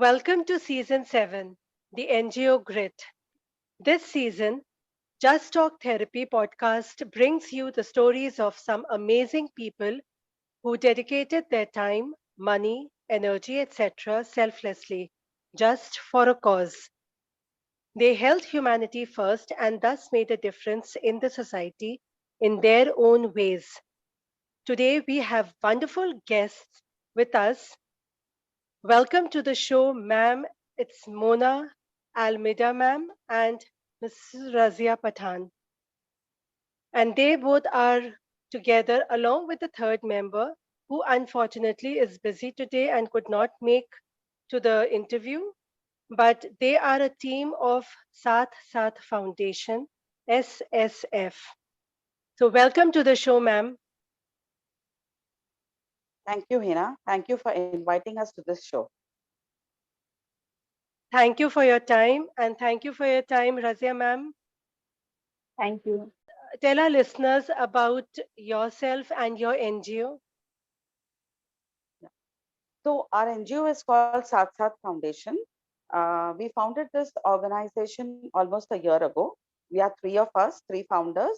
Welcome to Season 7, the NGO Grit. This season, Just Talk Therapy podcast brings you the stories of some amazing people who dedicated their time, money, energy, etc. selflessly, just for a cause. They held humanity first and thus made a difference in the society in their own ways. Today, we have wonderful guests with us. Welcome to the show, ma'am. It's Mona Almeida, ma'am, and Mrs. Razia Pathan. And they both are together along with the third member, who unfortunately is busy today and could not make to the interview. But they are a team of Saath Saath Foundation, SSF. So, welcome to the show, ma'am. Thank you, Hina. Thank you for inviting us to this show. Thank you for your time, and thank you for your time, Razia, ma'am. Thank you. Tell our listeners about yourself and your NGO. Yeah. So our NGO is called Saath Saath Foundation. We founded this organization almost a year ago. We are three of us, three founders,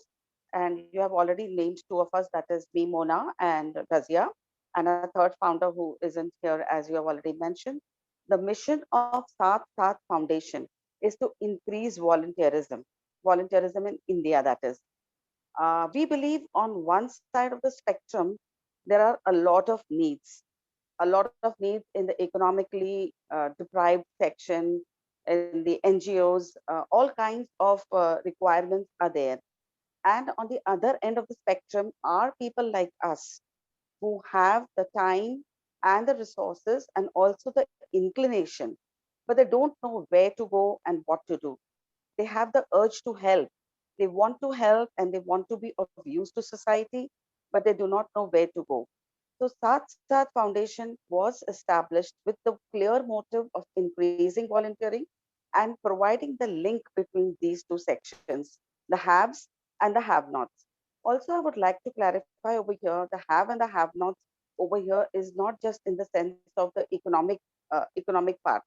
and you have already named two of us. That is me, Mona, and Razia, and a third founder who isn't here, as you have already mentioned. The mission of Saath Saath Foundation is to increase volunteerism in India. That is. We believe on one side of the spectrum, there are a lot of needs in the economically deprived section, in the NGOs, all kinds of requirements are there. And on the other end of the spectrum are people like us who have the time and the resources and also the inclination, but they don't know where to go and what to do. They have the urge to help. They want to help and they want to be of use to society, but they do not know where to go. So Saath Saath Foundation was established with the clear motive of increasing volunteering and providing the link between these two sections, the haves and the have-nots. Also, I would like to clarify over here, the have and the have-nots over here is not just in the sense of the economic part.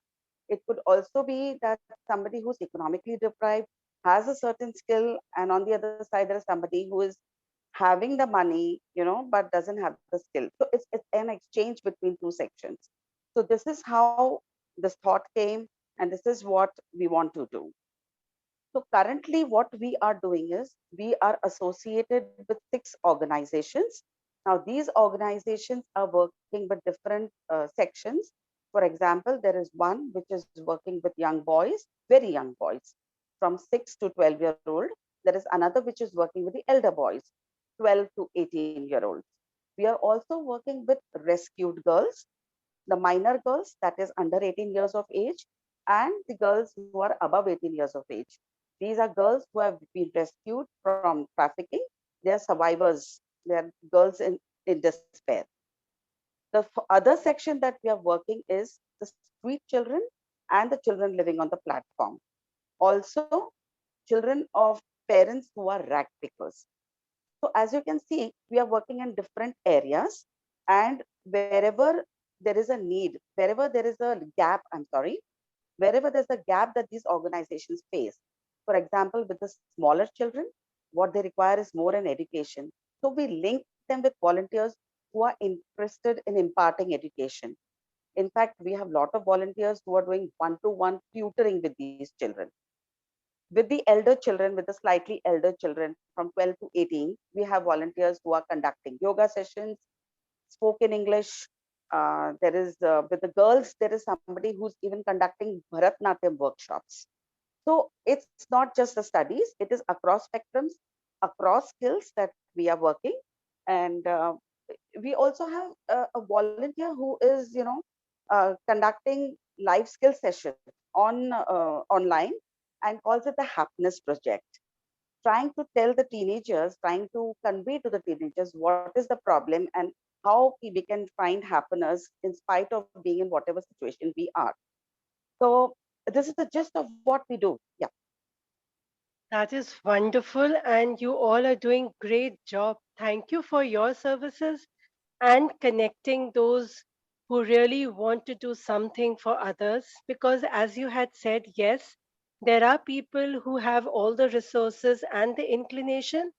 It could also be that somebody who's economically deprived has a certain skill, and on the other side, there is somebody who is having the money, but doesn't have the skill. So it's an exchange between two sections. So this is how this thought came, and this is what we want to do. So currently, what we are doing is we are associated with 6 organizations. Now, these organizations are working with different sections. For example, there is one which is working with young boys, very young boys, from 6 to 12-year-old. There is another which is working with the elder boys, 12 to 18-year-olds. We are also working with rescued girls, the minor girls that is under 18 years of age, and the girls who are above 18 years of age. These are girls who have been rescued from trafficking. They are survivors. They are girls in despair. The other section that we are working is the street children and the children living on the platform. Also, children of parents who are rag pickers. So as you can see, we are working in different areas, and wherever there is a need, wherever there is a gap, wherever there's a gap that these organizations face. For example, with the smaller children, what they require is more an education. So we link them with volunteers who are interested in imparting education. In fact, we have a lot of volunteers who are doing one-to-one tutoring with these children. With the elder children, with the slightly elder children from 12 to 18, we have volunteers who are conducting yoga sessions, spoken English. There is with the girls, there is somebody who's even conducting Bharatnatyam workshops. So it's not just the studies; it is across spectrums, across skills that we are working, and we also have a volunteer who is, conducting life skill session on online and calls it the happiness project, trying to tell the teenagers, trying to convey to the teenagers what is the problem and how we can find happiness in spite of being in whatever situation we are. So this is the gist of what we do. Yeah. That is wonderful, and you all are doing great job. Thank you for your services and connecting those who really want to do something for others. Because, as you had said, yes, there are people who have all the resources and the inclination,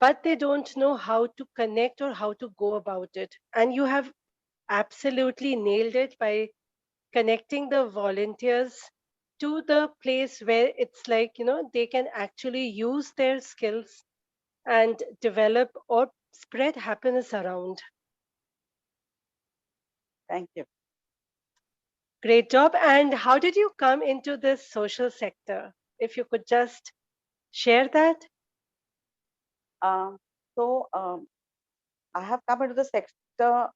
but they don't know how to connect or how to go about it. And you have absolutely nailed it by connecting the volunteers to the place where it's like, they can actually use their skills and develop or spread happiness around. Thank you. Great job. And how did you come into this social sector? If you could just share that. Um, so, I have come into the sector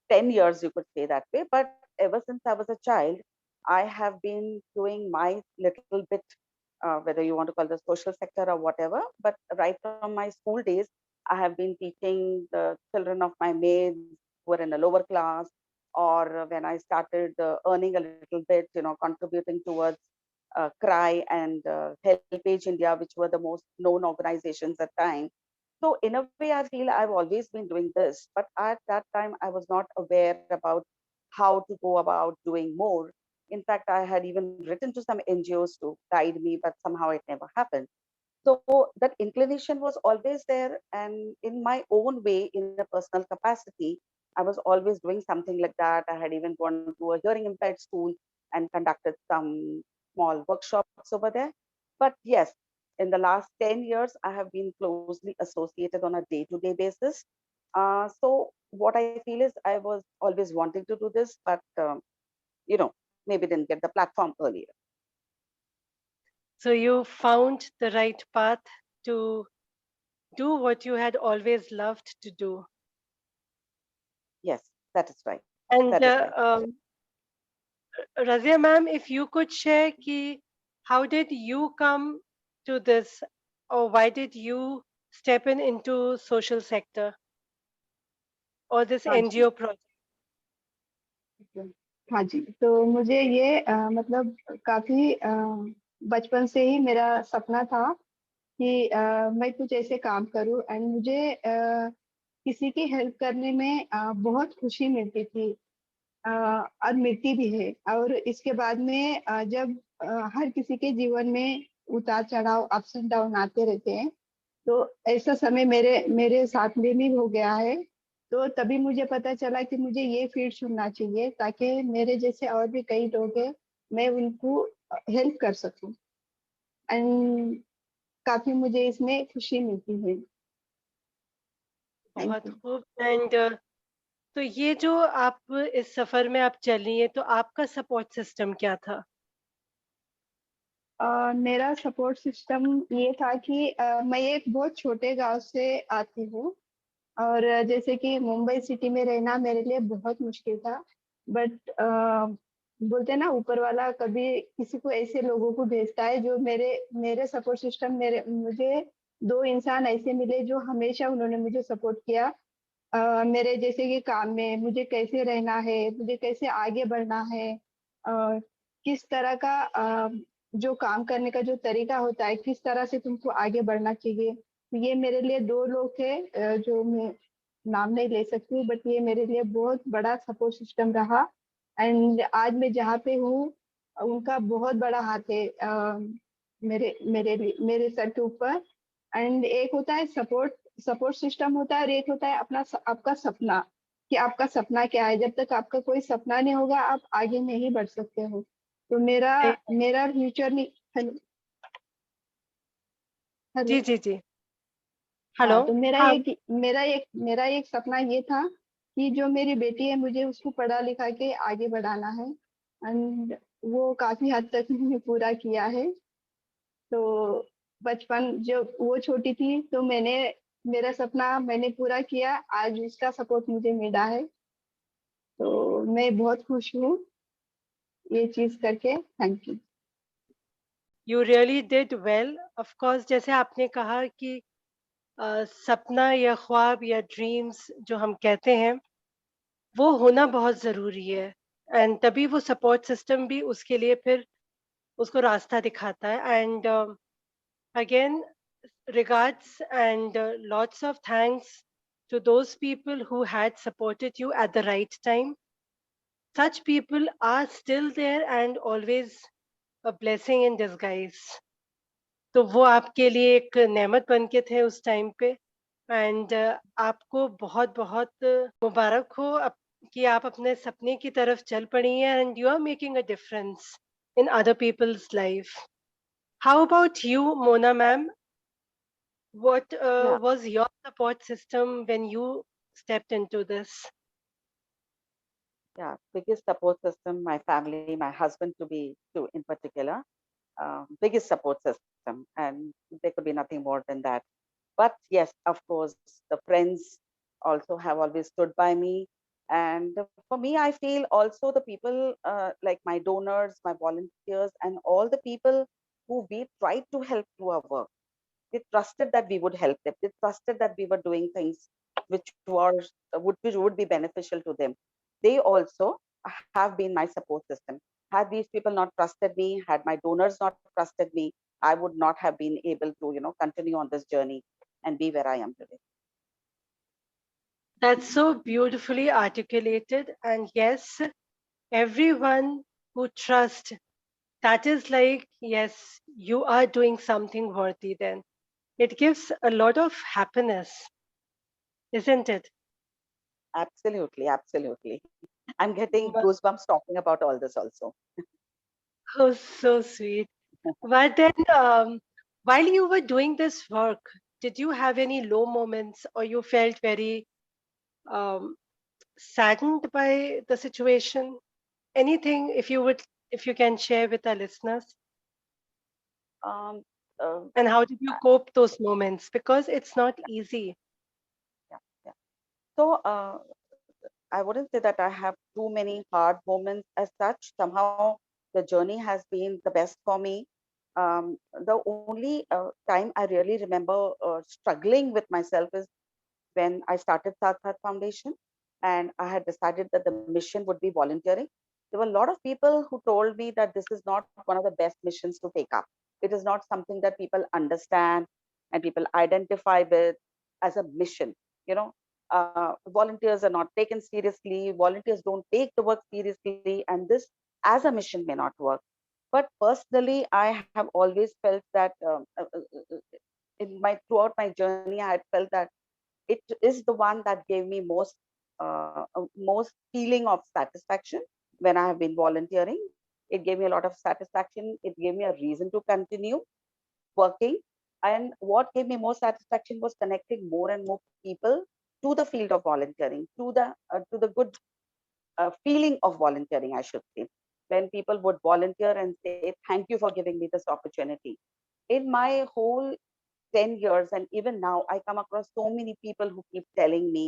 10 years, you could say that way. But ever since I was a child, I have been doing my little bit, whether you want to call the social sector or whatever. But right from my school days, I have been teaching the children of my maids who were in a lower class, or when I started earning a little bit, contributing towards CRY and Help Age India, which were the most known organizations at time. So in a way, I feel I've always been doing this, but at that time, I was not aware about how to go about doing more. In fact, I had even written to some NGOs to guide me, but somehow it never happened. So that inclination was always there, and in my own way, in a personal capacity, I was always doing something like that. I had even gone to a hearing impaired school and conducted some small workshops over there. But yes, in the last 10 years, I have been closely associated on a day-to-day basis. So what I feel is I was always wanting to do this, but maybe didn't get the platform earlier. So you found the right path to do what you had always loved to do. Yes, that is right. That And is right. Razia ma'am, if you could share ki, how did you come to this, or why did you step into social sector or this हाँ जी। NGO project? हाँ जी, तो मुझे ये मतलब काफ़ी बचपन से ही मेरा सपना था कि मैं कुछ ऐसे काम करूँ एंड मुझे किसी की हेल्प करने में बहुत खुशी मिलती थी और मिलती भी है और इसके बाद में जब हर किसी के जीवन में उतार-चढ़ाव, अप्स एंड डाउन आते रहते हैं, तो ऐसा समय मेरे मेरे साथ में भी हो गया है। तो तभी मुझे पता चला कि मुझे ये फ़ील्ड चुनना चाहिए ताकि मेरे जैसे और भी कई लोग हैं, मैं उनको हेल्प कर सकूँ एंड काफ़ी मुझे इसमें खुशी मिलती है। थैंक बहुत यू। खूब। एंड तो ये जो आप इस सफर में आप चली हैं, तो आपका सपोर्ट सिस्टम क्या था? मेरा सपोर्ट सिस्टम ये था कि मैं एक बहुत छोटे गाँव से आती हूँ और जैसे कि मुंबई सिटी में रहना मेरे लिए बहुत मुश्किल था। बट बोलते हैं ना ऊपर वाला कभी किसी को ऐसे लोगों को भेजता है जो मेरे मेरे सपोर्ट सिस्टम मेरे मुझे 2 इंसान ऐसे मिले जो हमेशा उन्होंने मुझे सपोर्ट किया। मेरे जैसे कि काम में मुझे कैसे रहना है, मुझे कैसे आगे बढ़ना है किस तरह का जो काम करने का जो तरीका होता है, किस तरह से तुमको आगे बढ़ना चाहिए। तो ये मेरे लिए 2 लोग थे जो मैं नाम नहीं ले सकती हूँ बट ये मेरे लिए बहुत बड़ा सपोर्ट सिस्टम रहा एंड आज मैं जहाँ पे हूँ उनका बहुत बड़ा हाथ है मेरे सर के ऊपर एंड एक होता है सपोर्ट सपोर्ट सिस्टम होता है और एक होता है आपका सपना कि आपका सपना क्या है जब तक आपका कोई सपना नहीं होगा आप आगे नहीं बढ़ सकते हो तो मेरा सही। मेरा फ्यूचर नहीं हेलो जी, हेलो जी, जी। हेलो? हाँ तो हाँ, मेरा एक सपना ये था कि जो मेरी बेटी है मुझे उसको पढ़ा लिखा के आगे बढ़ाना है एंड वो काफी हद तक मैंने पूरा किया है तो बचपन जब वो छोटी थी तो मेरा सपना मैंने पूरा किया आज उसका सपोर्ट मुझे मिला है तो मैं बहुत खुश हूँ ये चीज करके thank you you really did well. Of course, जैसे आपने कहा कि सपना या ख्वाब या ड्रीम्स जो हम कहते हैं, वो होना बहुत ज़रूरी है। एंड तभी वो सपोर्ट सिस्टम भी उसके लिए फिर उसको रास्ता दिखाता है। And again, regards and lots of thanks to those people who had supported you at the right time. Such people are still there and always a blessing in disguise. तो वो आपके लिए एक नेमत बन के थे उस टाइम पे एंड आपको बहुत बहुत मुबारक हो कि आप अपने सपने की तरफ चल पड़ी हैं and you are making a difference in other people's life. How about you, Mona ma'am? What Yeah, was your support system when you stepped into this? yeah. Biggest support system, my family, my husband to be to in particular, biggest support system, and there could be nothing more than that. But yes, of course, the friends also have always stood by me. And for me, I feel also the people like my donors, my volunteers, and all the people who we tried to help through our work. They trusted that we would help them. They trusted that we were doing things which would be beneficial to them. They also have been my support system. Had these people not trusted me, had my donors not trusted me, I would not have been able to, continue on this journey and be where I am today. That's so beautifully articulated. And yes, everyone who trusts, that is like, yes, you are doing something worthy then. It gives a lot of happiness, isn't it? Absolutely, absolutely. I'm getting goosebumps talking about all this also. Oh, so sweet. But then, while you were doing this work, did you have any low moments or you felt very um, saddened by the situation? Anything, if you can share with our listeners? Um, uh, And how did you cope those moments? Because it's not easy. yeah, yeah. So I wouldn't say that I have too many hard moments as such. Somehow the journey has been the best for me. The only time I really remember struggling with myself is when I started Saath Saath Foundation and I had decided that the mission would be volunteering. There were a lot of people who told me that this is not one of the best missions to take up. It is not something that people understand and people identify with as a mission. You know, volunteers are not taken seriously. Volunteers don't take the work seriously, and this as a mission may not work. But personally, I have always felt that in my throughout my journey, I had felt that it is the one that gave me most feeling of satisfaction when I have been volunteering. It gave me a lot of satisfaction. It gave me a reason to continue working. And what gave me more satisfaction was connecting more and more people to the field of volunteering, to the good feeling of volunteering, I should say. When people would volunteer and say, "Thank you for giving me this opportunity." In my whole 10 years, and even now, I come across so many people who keep telling me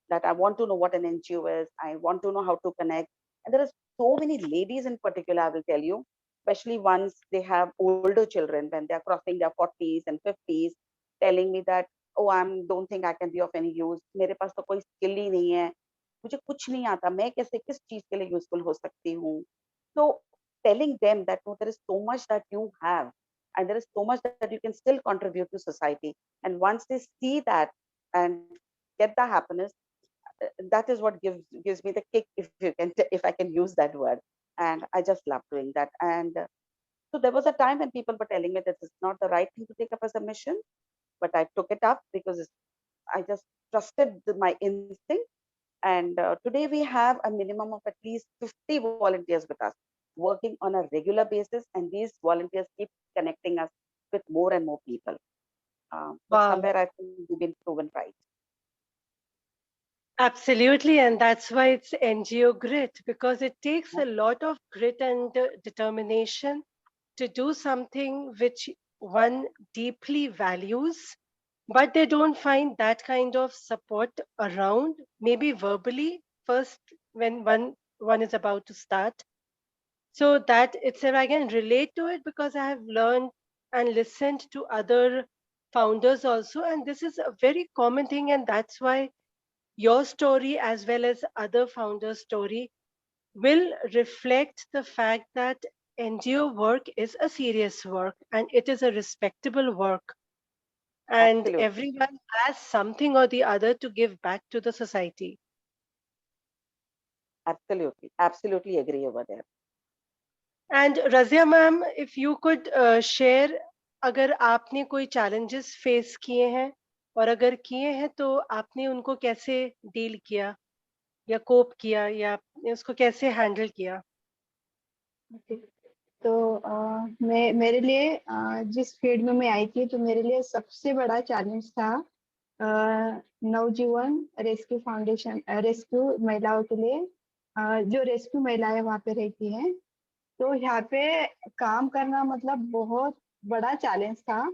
that I want to know what an NGO is. I want to know how to connect. And there are so many ladies in particular, I will tell you, especially once they have older children, when they're crossing their 40s and 50s, telling me that, oh, I don't think I can be of any use. मेरे पास तो कोई skill ही नहीं है. मुझे कुछ नहीं आता. मैं कैसे किस चीज के लिए useful हो सकती हूँ? So telling them that no, there is so much that you have, and there is so much that you can still contribute to society. And once they see that and get the happiness, that is what gives me the kick, if you can if I can use that word. And I just love doing that. And so there was a time when people were telling me that it's not the right thing to take up as a mission, but I took it up because I just trusted my instinct. And today we have a minimum of at least 50 volunteers with us working on a regular basis, and these volunteers keep connecting us with more and more people. But Wow. somewhere I think we've been proven right. Absolutely, and that's why it's NGO grit, because it takes a lot of grit and determination to do something which one deeply values, but they don't find that kind of support around, maybe verbally first when one is about to start. So that itself I can relate to it because I have learned and listened to other founders also, and this is a very common thing, and that's why your story as well as other founders' story will reflect the fact that NGO work is a serious work and it is a respectable work. and Absolutely. everyone has something or the other to give back to the society. Absolutely. Absolutely agree over there. And Razia ma'am, if you could share, अगर आपने कोई challenges face किए हैं और अगर किए हैं तो आपने उनको कैसे deal किया या cope किया या आपने उसको कैसे handle किया? ओके। तो मैं मेरे लिए जिस फील्ड में मैं आई थी तो मेरे लिए सबसे बड़ा चैलेंज था नवजीवन रेस्क्यू फाउंडेशन, रेस्क्यू महिलाओं के लिए, जो रेस्क्यू महिलाएं वहाँ पे रहती हैं। तो यहाँ पे काम करना मतलब बहुत बड़ा चैलेंज था,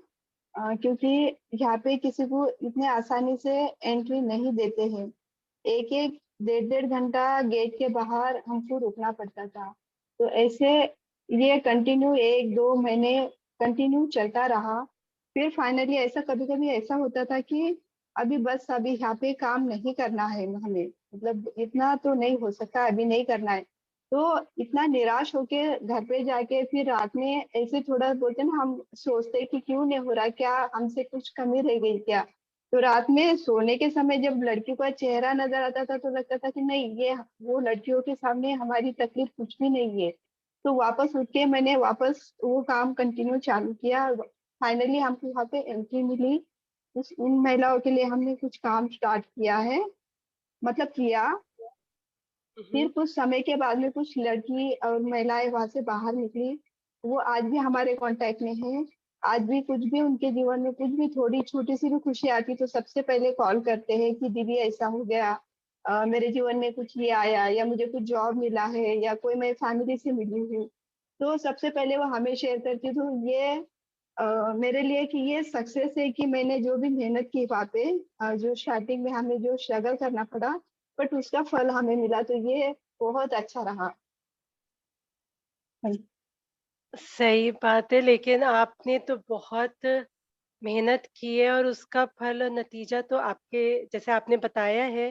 क्योंकि यहाँ पे किसी को इतने आसानी से एंट्री नहीं देते हैं। एक एक डेढ़ डेढ़ घंटा गेट के बाहर हमको रुकना पड़ता था। तो ऐसे ये कंटिन्यू 1-2 महीने कंटिन्यू चलता रहा। फिर फाइनली ऐसा कभी कभी ऐसा होता था कि अभी बस अभी यहाँ पे काम नहीं करना है हमें, मतलब इतना तो नहीं हो सकता, अभी नहीं करना है। तो इतना निराश होके घर पे जाके फिर रात में ऐसे थोड़ा बोलते ना, हम सोचते कि क्यों नहीं हो रहा, क्या हमसे कुछ कमी रह गई क्या। तो रात में सोने के समय जब लड़कियों का चेहरा नजर आता था तो लगता था कि नहीं, ये वो लड़कियों के सामने हमारी तकलीफ कुछ भी नहीं है। तो वापस उठ के मैंने वापस वो काम कंटिन्यू चालू किया। फाइनली हमको वहाँ पे एंट्री मिली। उन महिलाओं के लिए हमने कुछ काम स्टार्ट किया है, मतलब किया। फिर हम्म। कुछ समय के बाद में कुछ लड़की और महिलाएं वहां से बाहर निकली। वो आज भी हमारे कांटेक्ट में है। आज भी कुछ भी उनके जीवन में कुछ भी थोड़ी छोटी सी भी खुशी आती तो सबसे पहले कॉल करते हैं कि दीदी ऐसा हो गया, मेरे जीवन में कुछ ये आया, या मुझे कुछ जॉब मिला है, या कोई मैं फैमिली से मिली हूँ। तो सबसे पहले वो हमें शेयर करती। तो ये मेरे लिए कि ये सक्सेस है कि मैंने जो भी मेहनत की वहाँ पे, जो स्टार्टिंग में हमें जो स्ट्रगल करना पड़ा, बट उसका फल हमें मिला, तो ये बहुत अच्छा रहा। हाँ जी। सही बात है, लेकिन आपने तो बहुत मेहनत की है और उसका फल और नतीजा तो आपके, जैसे आपने बताया है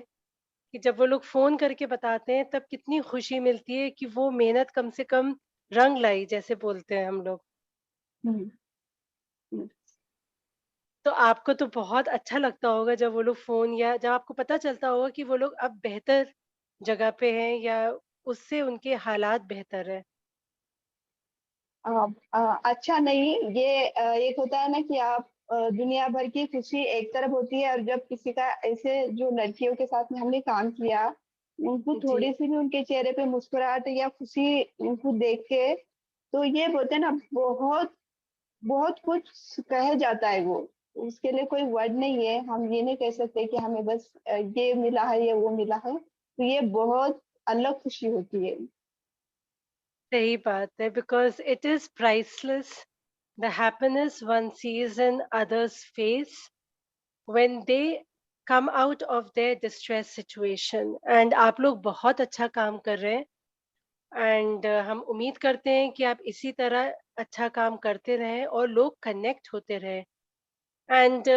कि जब वो लोग फ़ोन करके बताते हैं तब कितनी खुशी मिलती है कि वो मेहनत कम से कम रंग लाई, जैसे बोलते हैं हम लोग। हम्म, हम्म। तो आपको तो बहुत अच्छा लगता होगा जब वो लोग फ़ोन या जब आपको पता चलता होगा कि वो लोग अब बेहतर जगह पे हैं या उससे उनके हालात बेहतर हैं। अच्छा नहीं, ये एक होता है ना कि आप दुनिया भर की खुशी एक तरफ होती है, और जब किसी का ऐसे जो लड़कियों के साथ में हमने काम किया, उनको जी, थोड़ी सी भी उनके चेहरे पे मुस्कुराहट या खुशी उनको देख के, तो ये बोलते हैं ना, बहुत बहुत कुछ कहे जाता है वो। उसके लिए कोई वर्ड नहीं है, हम ये नहीं कह सकते कि हमें बस ये मिला है या वो मिला है। तो ये बहुत अलग खुशी होती है। सही बात है, because it is priceless the happiness one sees in others face when they come out of their distress situation. And आप लोग बहुत अच्छा काम कर रहे हैं एंड हम उम्मीद करते हैं कि आप इसी तरह अच्छा काम करते रहें और लोग कनेक्ट होते रहें। And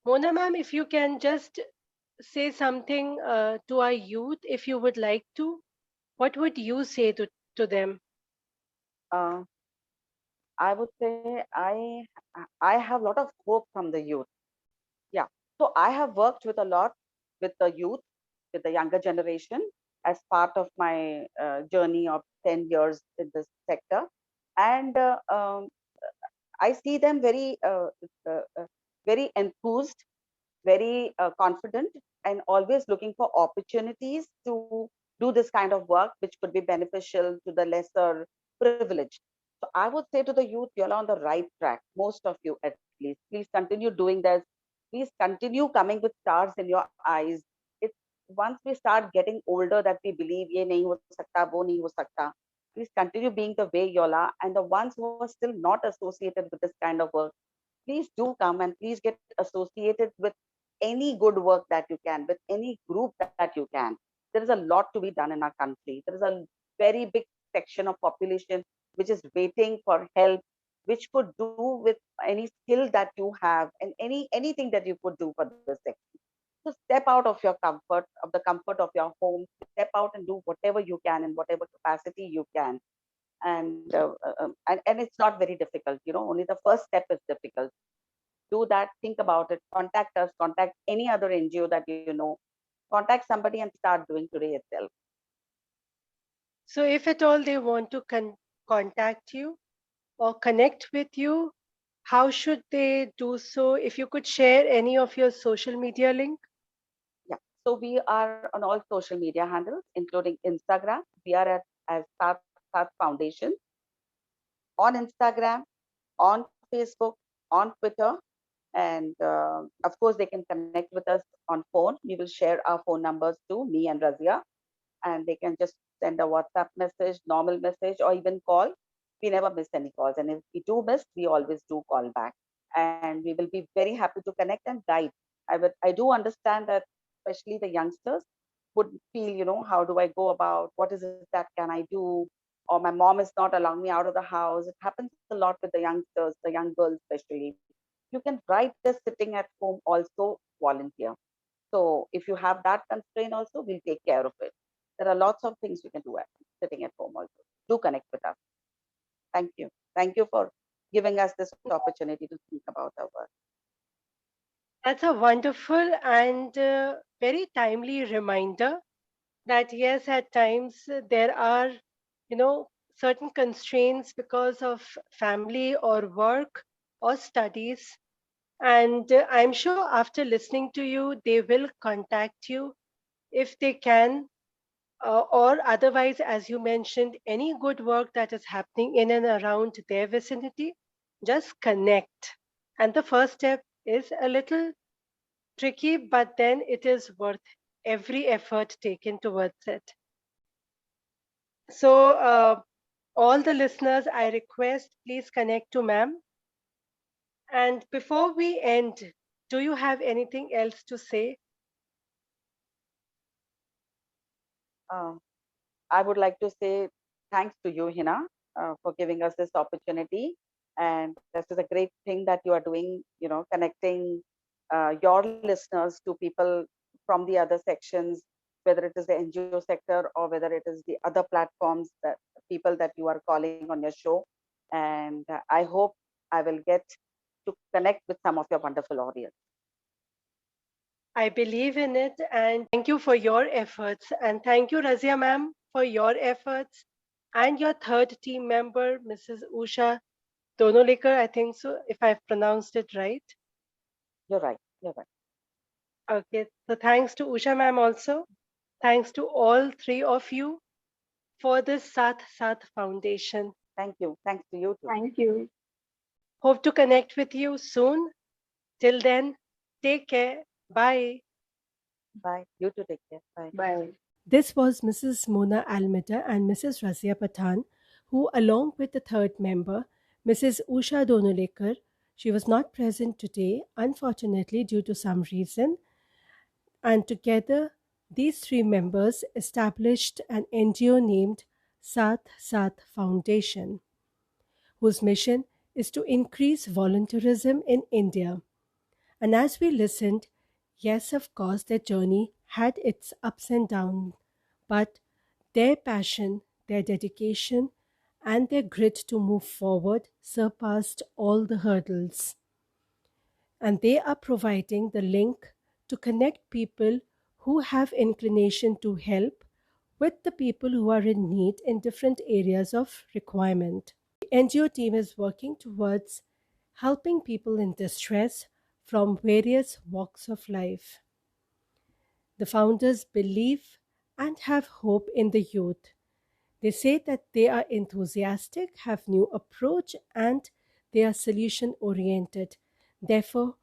Mona ma'am, if you can just say something to our youth, if you would like to, what would you say to them? Uh, I would say I have a lot of hope from the youth. Yeah. So I have worked with a lot with the youth, with the younger generation as part of my journey of 10 years in this sector. And I see them uh, uh, very enthused, very confident, and always looking for opportunities to do this kind of work, which could be beneficial to the lesser privileged. So I would say to the youth, you're on the right track, most of you at least. Please continue doing this. Please continue coming with stars in your eyes. It's once we start getting older that we believe ye nahi ho sakta, wo nahi ho sakta. Please continue being the way you are, and the ones who are still not associated with this kind of work, please do come and please get associated with any good work that you can, with any group that you can. There is a lot to be done in our country. There is a very big section of population which is waiting for help, which could do with any skill that you have and anything that you could do for this section. So step out of your comfort, of the comfort of your home, step out and do whatever you can in whatever capacity you can. And and it's not very difficult, only the first step is difficult. do that, think about it, contact us, contact any other NGO that you know, contact somebody and start doing today itself. So, if at all they want to contact you or connect with you, how should they do so? If you could share any of your social media link. Yeah. So we are on all social media handles, including Instagram. We are at as Sat Foundation on Instagram, on Facebook, on Twitter, and of course they can connect with us on phone. We will share our phone numbers too, me and Razia, and they can just send a WhatsApp message, normal message, or even call. We never miss any calls, and if we do miss, we always do call back, and we will be very happy to connect and guide. I do understand that, especially the youngsters would feel, how do I go about? What is it that can I do? Or my mom is not allowing me out of the house. It happens a lot with the youngsters, the young girls especially. You can right there sitting at home also volunteer. So if you have that constraint also, we'll take care of it. There are lots of things you can do at sitting at home also. Do connect with us. Thank you. Thank you for giving us this opportunity to speak about our work. That's a wonderful and very timely reminder that yes, at times there are, certain constraints because of family or work or studies. And I'm sure after listening to you, they will contact you if they can, or otherwise, as you mentioned, any good work that is happening in and around their vicinity, just connect. And the first step is a little tricky, but then it is worth every effort taken towards it. So, all the listeners, I request please connect to ma'am. And before we end, do you have anything else to say? Uh, I would like to say thanks to you, Hina, for giving us this opportunity. And this is a great thing that you are doing, connecting your listeners to people from the other sections, whether it is the NGO sector or whether it is the other platforms, that people that you are calling on your show. And I hope I will get to connect with some of your wonderful audience. I believe in it, and thank you for your efforts. And thank you, Razia ma'am, for your efforts. And your third team member, Mrs. Usha Donolekar, I think so, if I've pronounced it right. You're right. You're right. Okay, so thanks to Usha ma'am also. Thanks to all three of you for this Sath Sath Foundation. Thank you. Thanks to you too. Thank you. Hope to connect with you soon. Till then, take care. Bye. Bye. You too. Take care. Bye. Bye. This was Mrs. Mona Almeida and Mrs. Razia Pathan, who, along with the third member, Mrs. Usha Donolekar, she was not present today, unfortunately, due to some reason, and together these three members established an NGO named Sath Sath Foundation, whose mission is to increase volunteerism in India. And as we listened, yes, of course, their journey had its ups and downs, but their passion, their dedication, and their grit to move forward surpassed all the hurdles. And they are providing the link to connect people who have inclination to help with the people who are in need in different areas of requirement. The NGO team is working towards helping people in distress from various walks of life. The founders believe and have hope in the youth. They say that they are enthusiastic, have new approach, and they are solution oriented. Therefore,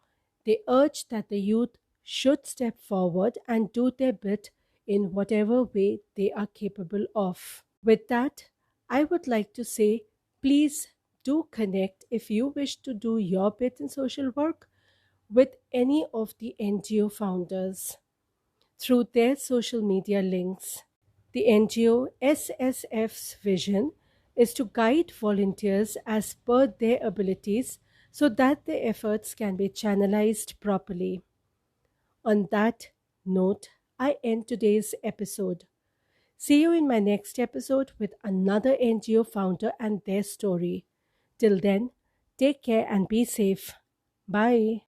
they urge that the youth should step forward and do their bit in whatever way they are capable of. With that, I would like to say please do connect if you wish to do your bit in social work with any of the NGO founders through their social media links. The NGO SSF's vision is to guide volunteers as per their abilities so that their efforts can be channelized properly. On that note, I end today's episode. See you in my next episode with another NGO founder and their story. Till then, take care and be safe. Bye.